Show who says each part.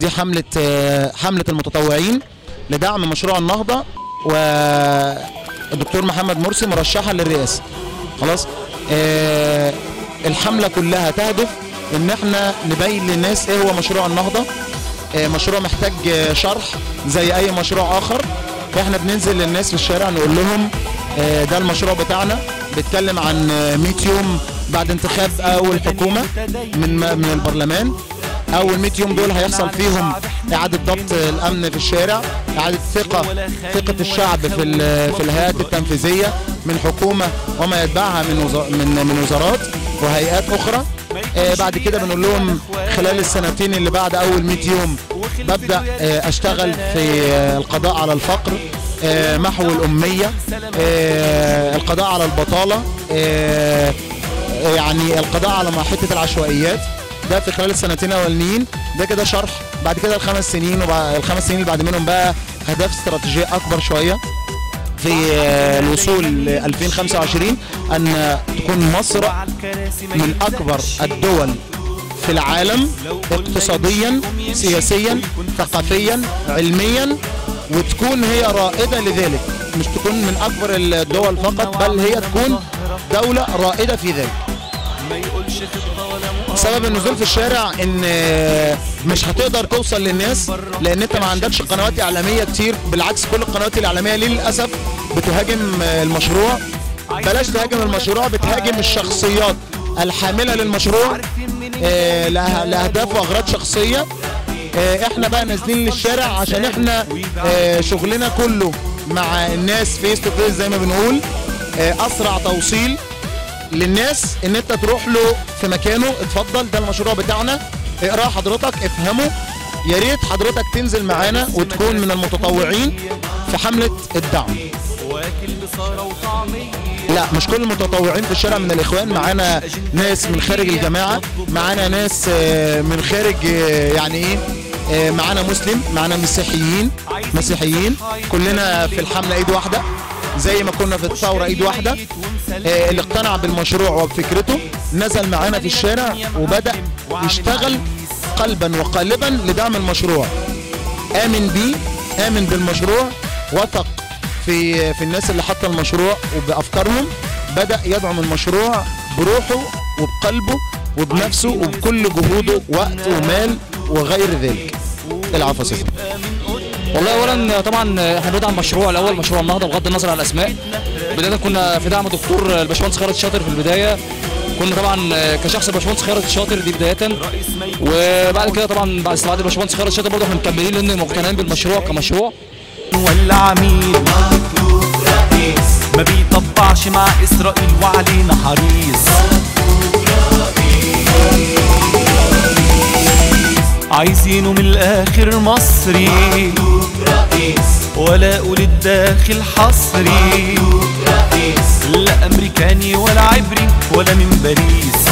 Speaker 1: دي حملة المتطوعين لدعم مشروع النهضة، والدكتور محمد مرسي مرشحا للرئاسة. خلاص. الحملة كلها تهدف ان احنا نبين للناس ايه هو مشروع النهضة. مشروع محتاج شرح زي اي مشروع اخر. احنا بننزل للناس في الشارع نقول لهم ده المشروع بتاعنا، بيتكلم عن 100 يوم بعد انتخاب اول حكومة من البرلمان. اول 100 يوم دول هيحصل فيهم اعادة ضبط الامن في الشارع، اعادة ثقة الشعب في الهيئات التنفيذية من حكومة وما يتبعها من وزارات وهيئات اخرى. بعد كده بنقول لهم خلال السنتين اللي بعد اول 100 يوم ببدأ اشتغل في القضاء على الفقر، محو الأمية، القضاء على البطالة، يعني القضاء على حتة العشوائيات. ده في خلال السنتين الاولانيين. ده كده شرح. بعد كده الخمس سنين اللي بعد منهم بقى اهداف استراتيجيه اكبر شويه في الوصول ل 2025 ان تكون مصر من اكبر الدول في العالم اقتصاديا، سياسيا، ثقافيا، علميا، وتكون هي رائده لذلك. مش تكون من اكبر الدول فقط، بل هي تكون دوله رائده في ذلك. سبب النزول في الشارع ان مش هتقدر توصل للناس لان انت ما عندكش قنوات اعلاميه كتير. بالعكس كل القنوات الاعلاميه للاسف بتهاجم المشروع. بلاش تهاجم المشروع، بتهاجم الشخصيات الحامله للمشروع لاهداف واغراض شخصيه. احنا بقى نازلين للشارع عشان احنا شغلنا كله مع الناس فيس تو فيس زي ما بنقول. اسرع توصيل للناس ان انت تروح له في مكانه. اتفضل ده المشروع بتاعنا، اقراه حضرتك، افهمه. يا ريت حضرتك تنزل معانا وتكون من المتطوعين في حملة الدعم. لا مش كل المتطوعين في الشارع من الاخوان، معانا ناس من خارج الجماعة، معانا ناس من خارج يعني ايه، معانا مسلم، معانا مسيحيين، كلنا في الحملة ايد واحدة زي ما كنا في الثورة ايد واحدة. اللي اقتنع بالمشروع وبفكرته نزل معانا في الشارع وبدأ يشتغل قلبا وقالبا لدعم المشروع. آمن بيه، آمن بالمشروع، وثق في الناس اللي حاطه المشروع وبأفكارهم. بدأ يدعم المشروع بروحه وبقلبه وبنفسه وبكل جهوده، وقت ومال وغير ذلك. العفو يا سيدي.
Speaker 2: والله اولا طبعا احنا بندعم مشروع الاول مشروع النهضه بغض النظر عن الاسماء. بدايه كنا في دعم دكتور الباشمهندس خيرت شاطر في البدايه. كنا طبعا كشخص الباشمهندس خيرت شاطر دي بدايه، وبعد كده طبعا بعد استبعاد الباشمهندس خيرت شاطر برضه احنا مكملين لان مقتنعين بالمشروع كمشروع.
Speaker 3: ولا عميل ما بيطبعش مع اسرائيل وعلينا حريص. عايزينه من الاخر مصري ولا اقول الداخل حصري، لا امريكاني ولا عبري ولا من باريس.